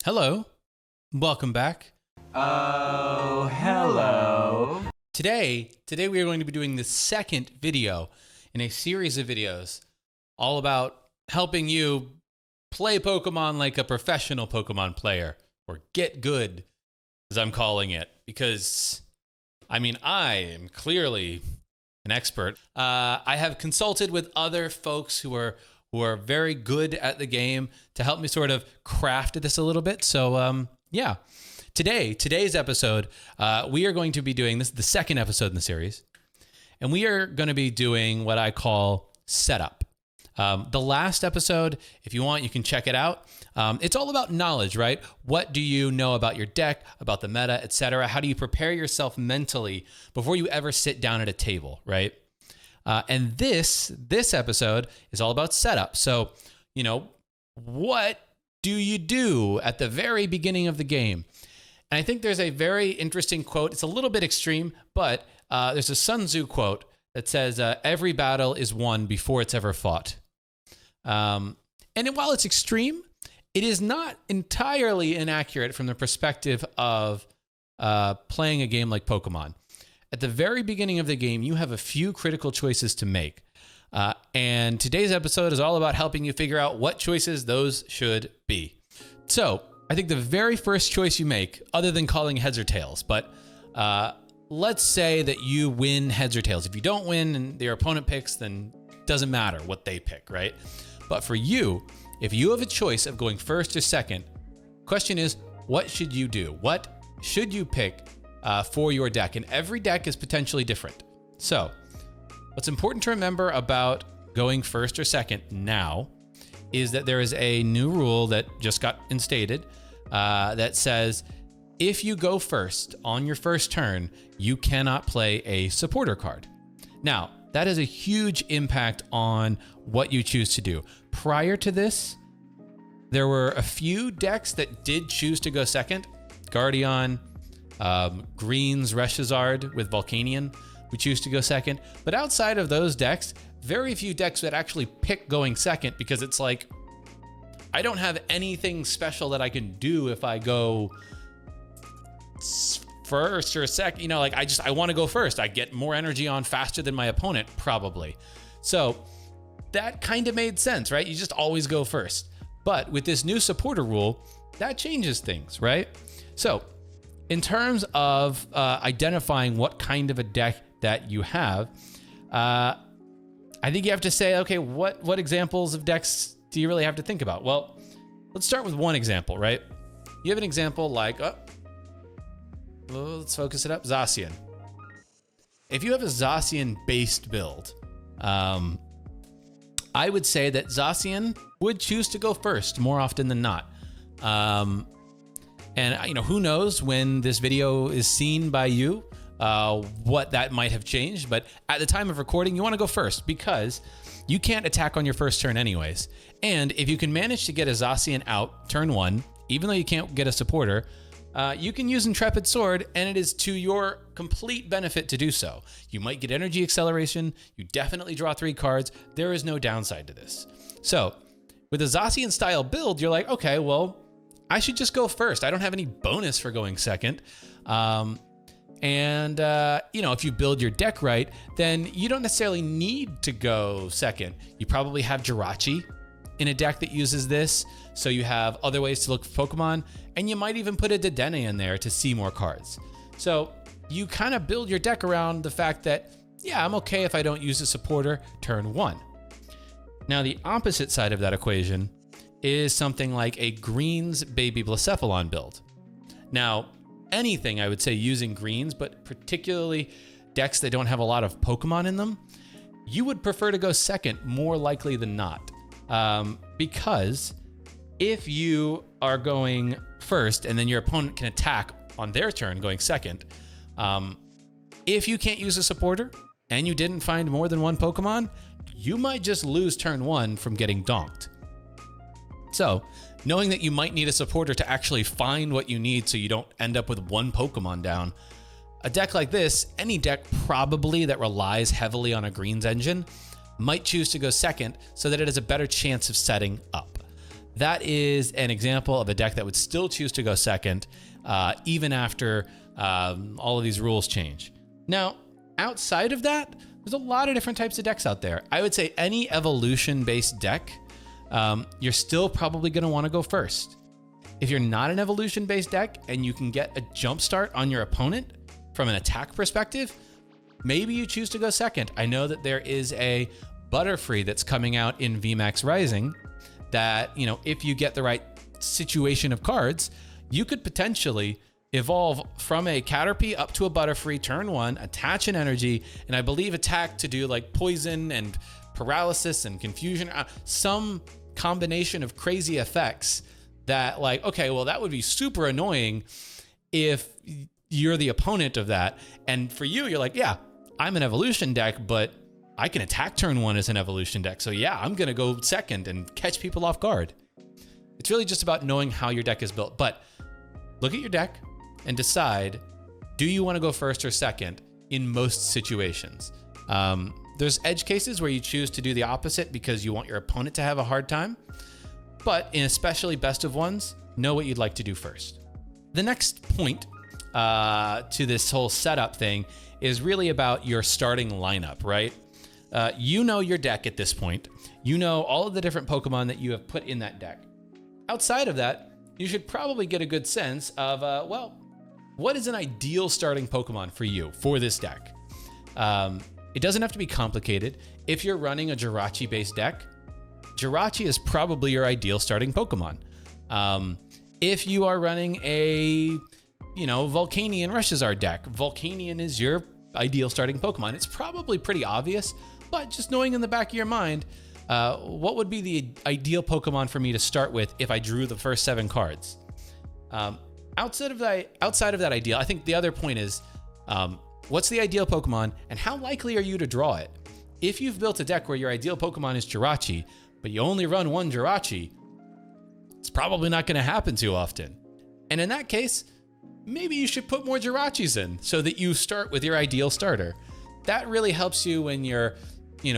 Hello, welcome back. Oh, hello. Today we are going to be doing the second video in a series of videos all about helping you play Pokemon like a professional Pokemon player, or get good, as I'm calling it, because, I am clearly an expert. I have consulted with other folks who are very good at the game to help me sort of craft this a little bit. So, Today's episode, we are going to be doing this, the second episode in the series, and we are going to be doing what I call setup. The last episode, if you want, you can check it out. It's all about knowledge, right? What do you know about your deck, about the meta, etc.? How do you prepare yourself mentally before you ever sit down at a table, right? And this episode is all about setup. So, what do you do at the very beginning of the game? And I think there's a very interesting quote. It's a little bit extreme, but there's a Sun Tzu quote that says, every battle is won before it's ever fought. And while it's extreme, it is not entirely inaccurate from the perspective of playing a game like Pokemon. At the very beginning of the game, you have a few critical choices to make. And today's episode is all about helping you figure out what choices those should be. So I think the very first choice you make, other than calling heads or tails, but let's say that you win heads or tails. If you don't win and your opponent picks, then it doesn't matter what they pick, right? But for you, if you have a choice of going first or second, question is, what should you do? What should you pick for your deck? And every deck is potentially different. So what's important to remember about going first or second now is that there is a new rule that just got instated that says if you go first on your first turn, you cannot play a supporter card. Now, that has a huge impact on what you choose to do. Prior to this, there were a few decks that did choose to go second. Guardian, Green's Reshazard with Volcanion would choose to go second. But outside of those decks, very few decks would actually pick going second, because it's like, I don't have anything special that I can do if I go first or second. I want to go first. I get more energy on faster than my opponent, probably. So that kind of made sense, right? You just always go first. But with this new supporter rule, that changes things, right? So in terms of identifying what kind of a deck that you have, I think you have to say, okay, what examples of decks do you really have to think about? Well, let's start with one example, right? You have an example like, let's focus it up, Zacian. If you have a Zacian-based build, I would say that Zacian would choose to go first more often than not. And who knows when this video is seen by you, what that might have changed. But at the time of recording, you want to go first because you can't attack on your first turn anyways. And if you can manage to get a Zacian out turn one, even though you can't get a supporter, you can use Intrepid Sword, and it is to your complete benefit to do so. You might get energy acceleration. You definitely draw 3 cards. There is no downside to this. So with a Zacian style build, you're like, okay, well, I should just go first. I don't have any bonus for going second. If you build your deck right, then you don't necessarily need to go second. You probably have Jirachi in a deck that uses this, so you have other ways to look for Pokemon, and you might even put a Dedenne in there to see more cards. So you kind of build your deck around the fact that, yeah, I'm okay if I don't use a supporter turn 1. Now, the opposite side of that equation is something like a Greens Baby Blacephalon build. Now, anything I would say using greens, but particularly decks that don't have a lot of Pokemon in them, you would prefer to go second more likely than not. Because if you are going first and then your opponent can attack on their turn going second, if you can't use a supporter and you didn't find more than one Pokemon, you might just lose turn 1 from getting donked. So knowing that you might need a supporter to actually find what you need so you don't end up with one Pokemon down, a deck like this, any deck probably that relies heavily on a greens engine, might choose to go second so that it has a better chance of setting up. that is an example of a deck that would still choose to go second, even after all of these rules change. Now, outside of that, there's a lot of different types of decks out there. I would say any evolution-based deck, you're still probably going to want to go first. If you're not an evolution-based deck and you can get a jump start on your opponent from an attack perspective, maybe you choose to go second. I know that there is a Butterfree that's coming out in VMAX Rising that, if you get the right situation of cards, you could potentially evolve from a Caterpie up to a Butterfree turn 1, attach an energy, and I believe attack to do like poison and paralysis and confusion, some combination of crazy effects that that would be super annoying if you're the opponent of that. And for you, you're like, yeah, I'm an evolution deck, but I can attack turn 1 as an evolution deck. So yeah, I'm going to go second and catch people off guard. It's really just about knowing how your deck is built. But look at your deck and decide, do you want to go first or second in most situations? There's edge cases where you choose to do the opposite because you want your opponent to have a hard time. But in especially best of ones, know what you'd like to do first. The next point to this whole setup thing is really about your starting lineup, right? You know your deck at this point. You know all of the different Pokemon that you have put in that deck. Outside of that, you should probably get a good sense of, what is an ideal starting Pokemon for you for this deck? It doesn't have to be complicated. If you're running a Jirachi-based deck, Jirachi is probably your ideal starting Pokemon. If you are running a, Volcanion Reshizard deck, Volcanion is your ideal starting Pokemon. It's probably pretty obvious, but just knowing in the back of your mind, what would be the ideal Pokemon for me to start with if I drew the first 7 cards? Outside of that ideal, I think the other point is, what's the ideal Pokemon and how likely are you to draw it? If you've built a deck where your ideal Pokemon is Jirachi, but you only run one Jirachi, it's probably not going to happen too often. And in that case, maybe you should put more Jirachis in so that you start with your ideal starter. That really helps you when you're,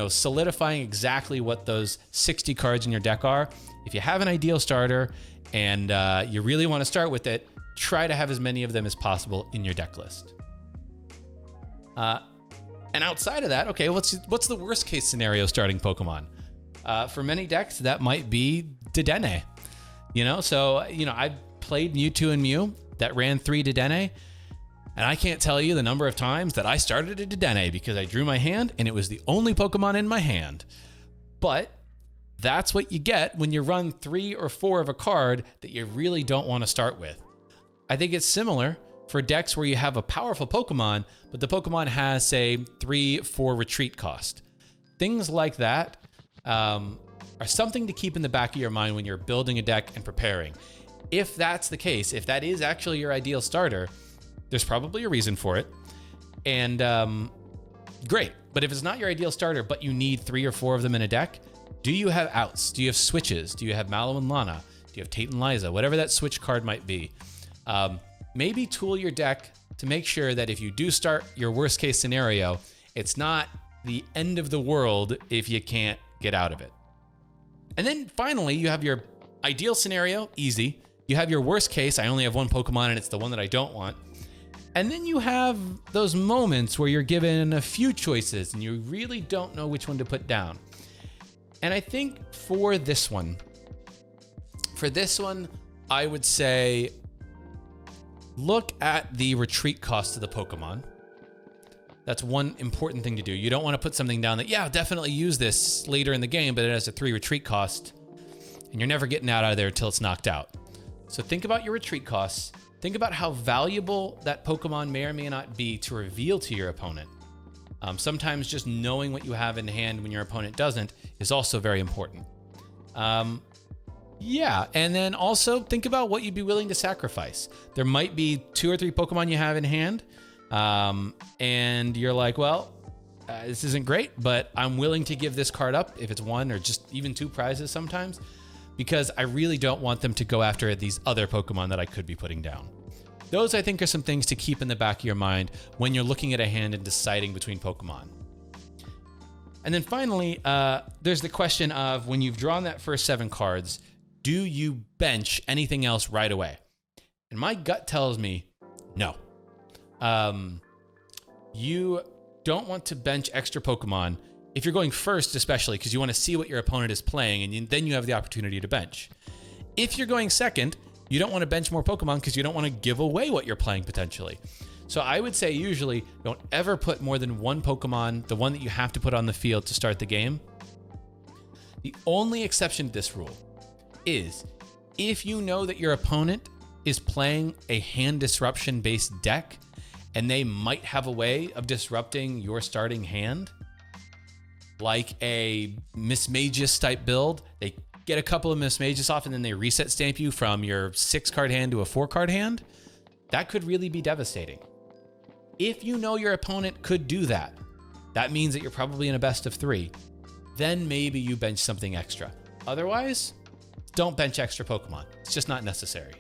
solidifying exactly what those 60 cards in your deck are. If you have an ideal starter and you really want to start with it, try to have as many of them as possible in your deck list. And outside of that, okay, what's the worst case scenario starting Pokemon? For many decks, that might be Dedenne. I've played Mewtwo and Mew that ran 3 Dedenne, and I can't tell you the number of times that I started a Dedenne because I drew my hand and it was the only Pokemon in my hand. But that's what you get when you run 3 or 4 of a card that you really don't want to start with. I think it's similar for decks where you have a powerful Pokemon, but the Pokemon has, say, 3-4 retreat cost. Things like that are something to keep in the back of your mind when you're building a deck and preparing. If that's the case, if that is actually your ideal starter, there's probably a reason for it. And great. But if it's not your ideal starter, but you need 3 or 4 of them in a deck, do you have outs? Do you have switches? Do you have Mallow and Lana? Do you have Tate and Liza? Whatever that switch card might be. Maybe tool your deck to make sure that if you do start your worst case scenario, it's not the end of the world if you can't get out of it. And then finally, you have your ideal scenario, easy. You have your worst case, I only have one Pokemon and it's the one that I don't want. And then you have those moments where you're given a few choices and you really don't know which one to put down. And I think for this one, I would say look at the retreat cost of the Pokemon. That's one important thing to do. You don't want to put something down that, yeah, I'll definitely use this later in the game, but it has a 3 retreat cost, and you're never getting out of there until it's knocked out. So think about your retreat costs. Think about how valuable that Pokemon may or may not be to reveal to your opponent. Sometimes just knowing what you have in hand when your opponent doesn't is also very important. Yeah, and then also think about what you'd be willing to sacrifice. There might be 2 or 3 Pokemon you have in hand, and you're like, well, this isn't great, but I'm willing to give this card up if it's 1 or just even 2 prizes sometimes, because I really don't want them to go after these other Pokemon that I could be putting down. Those, I think, are some things to keep in the back of your mind when you're looking at a hand and deciding between Pokemon. And then finally, there's the question of when you've drawn that first 7 cards, do you bench anything else right away? And my gut tells me no. You don't want to bench extra Pokemon if you're going first, especially because you want to see what your opponent is playing, and then you have the opportunity to bench. If you're going second, you don't want to bench more Pokemon because you don't want to give away what you're playing potentially. So I would say usually don't ever put more than one Pokemon, the one that you have to put on the field to start the game. The only exception to this rule is if you know that your opponent is playing a hand disruption based deck and they might have a way of disrupting your starting hand, like a Mismagius type build. They get a couple of Mismagius off and then they reset stamp you from your 6-card hand to a 4-card hand. That could really be devastating. If you know your opponent could do that, that means that you're probably in a best of 3. Then maybe you bench something extra. Otherwise, don't bench extra Pokemon. It's just not necessary.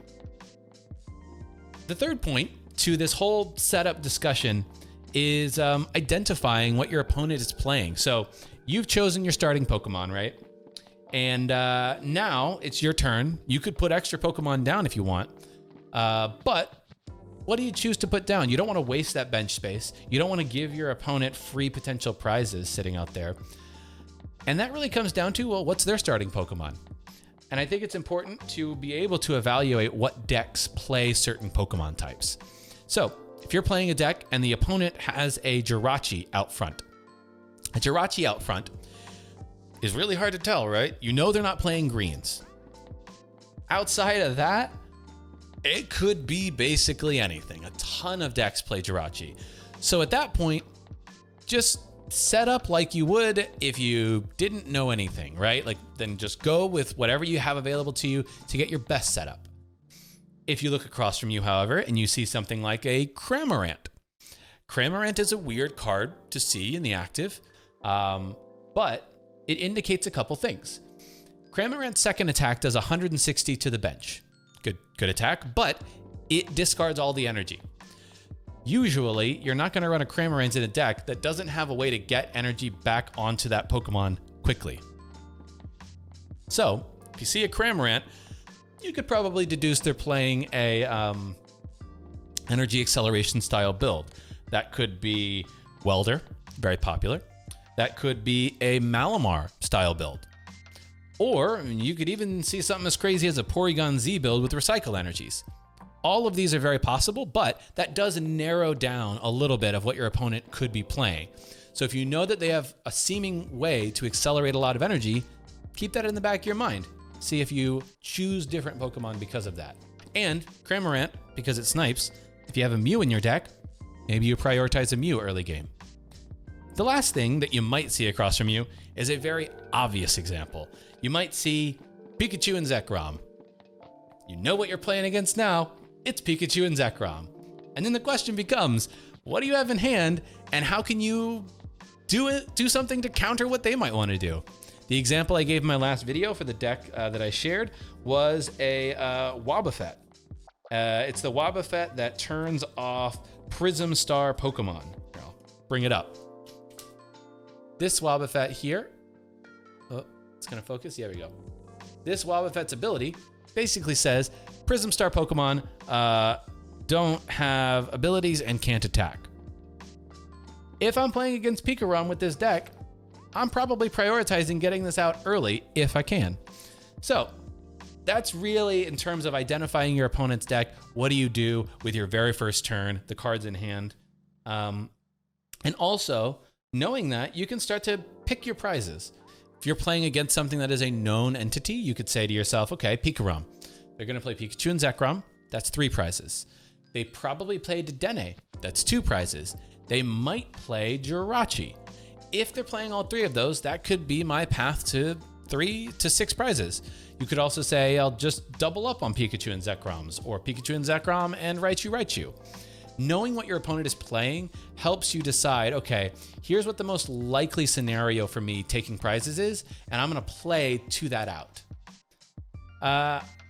The third point to this whole setup discussion is identifying what your opponent is playing. So you've chosen your starting Pokemon, right? And now it's your turn. You could put extra Pokemon down if you want, but what do you choose to put down? You don't want to waste that bench space. You don't want to give your opponent free potential prizes sitting out there. And that really comes down to, well, what's their starting Pokemon? And I think it's important to be able to evaluate what decks play certain Pokemon types. So if you're playing a deck and the opponent has a Jirachi out front, a Jirachi out front is really hard to tell, right? You know they're not playing greens. Outside of that, it could be basically anything. A ton of decks play Jirachi. So at that point, just set up like you would if you didn't know anything, right? Like then just go with whatever you have available to you to get your best setup. If you look across from you, however, and you see something like a Cramorant. Cramorant is a weird card to see in the active, but it indicates a couple things. Cramorant's second attack does 160 to the bench. Good attack, but it discards all the energy. Usually, you're not going to run a Cramorant in a deck that doesn't have a way to get energy back onto that Pokemon quickly. So, if you see a Cramorant, you could probably deduce they're playing a energy acceleration style build. That could be Welder, very popular. That could be a Malamar style build. Or you could even see something as crazy as a Porygon Z build with recycle energies. All of these are very possible, but that does narrow down a little bit of what your opponent could be playing. So if you know that they have a seeming way to accelerate a lot of energy, keep that in the back of your mind. See if you choose different Pokemon because of that. And Cramorant, because it snipes, if you have a Mew in your deck, maybe you prioritize a Mew early game. The last thing that you might see across from you is a very obvious example. You might see Pikachu and Zekrom. You know what you're playing against now. It's Pikachu and Zekrom. And then the question becomes, what do you have in hand and how can you do something to counter what they might want to do? The example I gave in my last video for the deck that I shared was a Wobbuffet. It's the Wobbuffet that turns off Prism Star Pokemon. Here, I'll bring it up. This Wobbuffet here, it's gonna focus, there we go. This Wobbuffet's ability basically says Prism Star Pokemon don't have abilities and can't attack. If I'm playing against Pikarom with this deck, I'm probably prioritizing getting this out early if I can. So that's really in terms of identifying your opponent's deck. What do you do with your very first turn, the cards in hand? And also knowing that you can start to pick your prizes. If you're playing against something that is a known entity, you could say to yourself, okay, Pikarom. They're going to play Pikachu and Zekrom. That's 3 prizes. They probably played Dedenne. That's 2 prizes. They might play Jirachi. If they're playing all 3 of those, that could be my path to 3 to 6 prizes. You could also say, I'll just double up on Pikachu and Zekrom's, or Pikachu and Zekrom and Raichu. Knowing what your opponent is playing helps you decide, okay, here's what the most likely scenario for me taking prizes is, and I'm going to play to that out.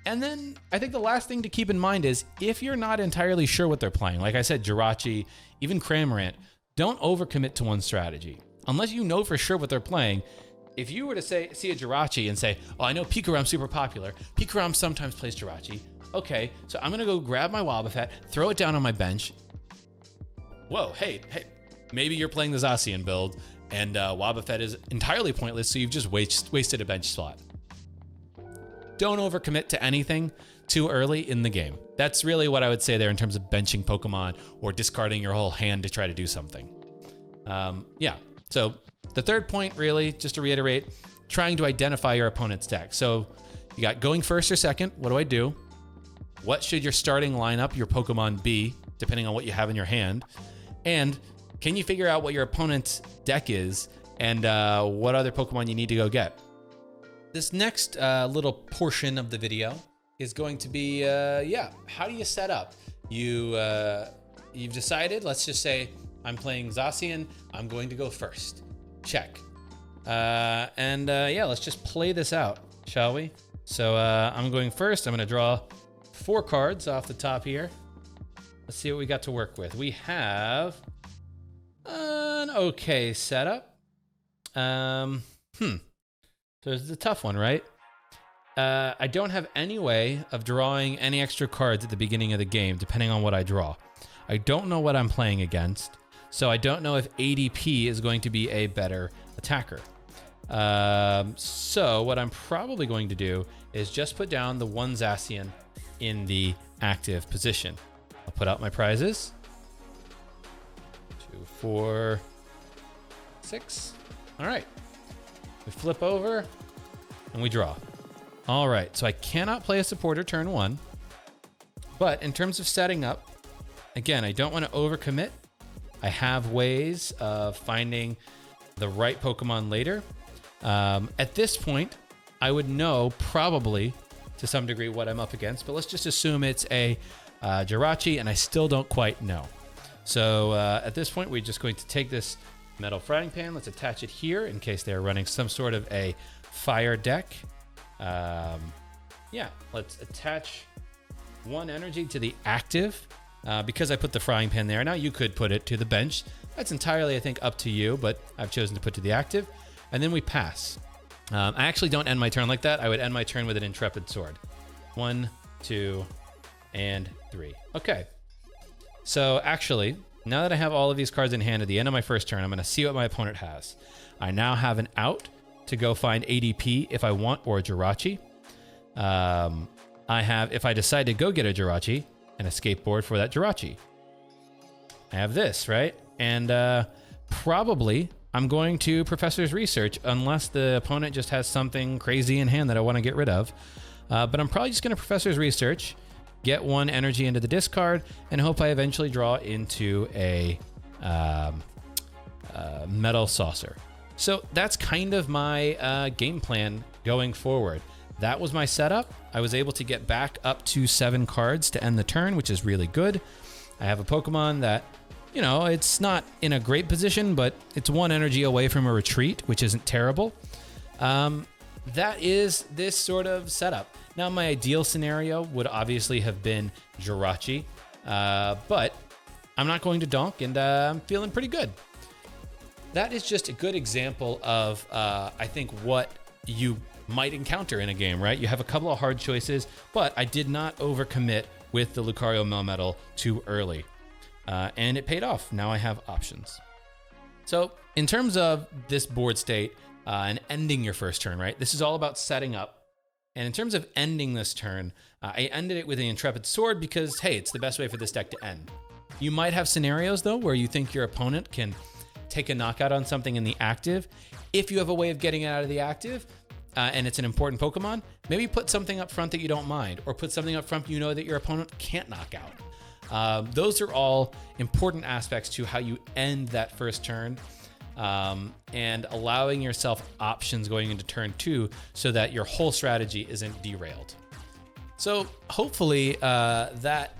And then I think the last thing to keep in mind is if you're not entirely sure what they're playing, like I said, Jirachi, even Cramorant, don't overcommit to one strategy. Unless you know for sure what they're playing, if you were to see a Jirachi and say, oh, I know Pikarum's super popular. Pikarum sometimes plays Jirachi. Okay, so I'm gonna go grab my Wobbuffet, throw it down on my bench. Whoa, hey, maybe you're playing the Zacian build and Wobbuffet is entirely pointless, so you've just wasted a bench slot. Don't overcommit to anything too early in the game. That's really what I would say there in terms of benching Pokemon or discarding your whole hand to try to do something. Yeah, so the third point really, just to reiterate, trying to identify your opponent's deck. So you got going first or second, what do I do? What should your starting lineup, your Pokemon be, depending on what you have in your hand? And can you figure out what your opponent's deck is and what other Pokemon you need to go get? This next little portion of the video is going to be, how do you set up? You've decided, let's just say I'm playing Zacian, I'm going to go first. Check. Let's just play this out, shall we? So I'm going first. I'm going to draw 4 cards off the top here. Let's see what we got to work with. We have an okay setup. So this is a tough one, right? I don't have any way of drawing any extra cards at the beginning of the game, depending on what I draw. I don't know what I'm playing against, so I don't know if ADP is going to be a better attacker. So what I'm probably going to do is just put down the one Zacian in the active position. I'll put out my prizes. 2, 4, 6. All right. We flip over and we draw. All right, so I cannot play a supporter turn 1, but in terms of setting up, again, I don't want to overcommit. I have ways of finding the right Pokemon later. At this point, I would know probably to some degree what I'm up against, but let's just assume it's a Jirachi, and I still don't quite know. So at this point, we're just going to take this metal frying pan. Let's attach it here in case they're running some sort of a fire deck. Let's attach 1 energy to the active because I put the frying pan there. Now you could put it to the bench. That's entirely, I think, up to you, but I've chosen to put to the active. And then we pass. I actually don't end my turn like that. I would end my turn with an Intrepid Sword. 1, 2, and 3. Okay. So actually, now that I have all of these cards in hand at the end of my first turn, I'm going to see what my opponent has. I now have an out to go find ADP if I want, or a Jirachi. I have, if I decide to go get a Jirachi, an escape board for that Jirachi. I have this, right? And probably I'm going to Professor's Research unless the opponent just has something crazy in hand that I want to get rid of. But I'm probably just going to Professor's Research, get 1 energy into the discard, and hope I eventually draw into a Metal Saucer. So that's kind of my game plan going forward. That was my setup. I was able to get back up to 7 cards to end the turn, which is really good. I have a Pokemon that, you know, it's not in a great position, but it's 1 energy away from a retreat, which isn't terrible. That is this sort of setup. Now, my ideal scenario would obviously have been Jirachi, but I'm not going to donk, and I'm feeling pretty good. That is just a good example of, I think, what you might encounter in a game, right? You have a couple of hard choices, but I did not overcommit with the Lucario Melmetal too early. And it paid off. Now I have options. So in terms of this board state and ending your first turn, right? This is all about setting up. And in terms of ending this turn, I ended it with an Intrepid Sword because, hey, it's the best way for this deck to end. You might have scenarios, though, where you think your opponent can take a knockout on something in the active. If you have a way of getting it out of the active, and it's an important Pokemon, maybe put something up front that you don't mind, or put something up front you know that your opponent can't knock out. Those are all important aspects to how you end that first turn, and allowing yourself options going into turn 2 so that your whole strategy isn't derailed. So hopefully that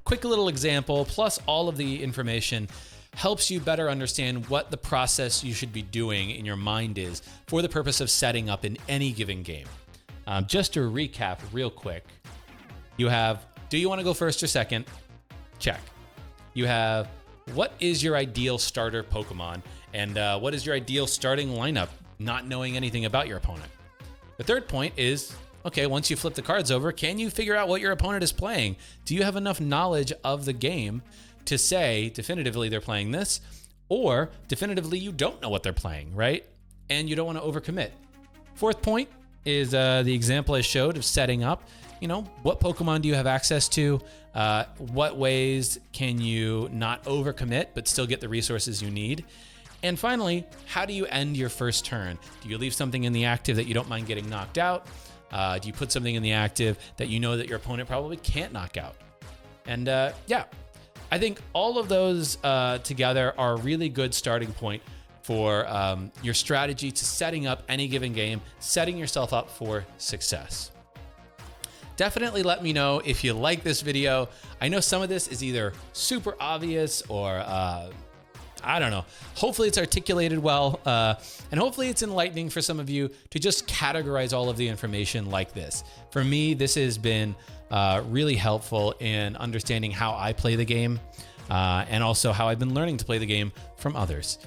quick little example plus all of the information helps you better understand what the process you should be doing in your mind is for the purpose of setting up in any given game. Just to recap real quick, you have, do you want to go first or second? Check. You have, what is your ideal starter Pokemon? And what is your ideal starting lineup? not knowing anything about your opponent. The third point is, okay, once you flip the cards over, can you figure out what your opponent is playing? Do you have enough knowledge of the game to say definitively they're playing this, or definitively you don't know what they're playing, right? And you don't want to overcommit. Fourth point is the example I showed of setting up. What Pokemon do you have access to? What ways can you not overcommit but still get the resources you need? And finally, how do you end your first turn? Do you leave something in the active that you don't mind getting knocked out? Do you put something in the active that you know that your opponent probably can't knock out? And I think all of those together are a really good starting point for your strategy to setting up any given game, setting yourself up for success. Definitely let me know if you like this video. I know some of this is either super obvious or I don't know. Hopefully it's articulated well, and hopefully it's enlightening for some of you to just categorize all of the information like this. For me, this has been really helpful in understanding how I play the game, and also how I've been learning to play the game from others.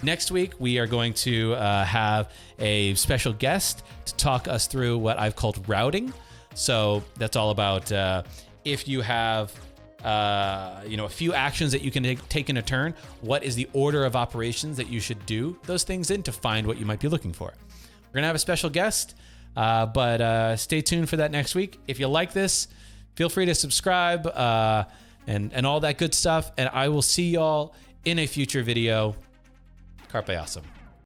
Next week, we are going to have a special guest to talk us through what I've called routing. So that's all about if you have a few actions that you can take in a turn, what is the order of operations that you should do those things in to find what you might be looking for. We're going to have a special guest, but stay tuned for that next week. If you like this, feel free to subscribe and all that good stuff. And I will see y'all in a future video. Carpe awesome.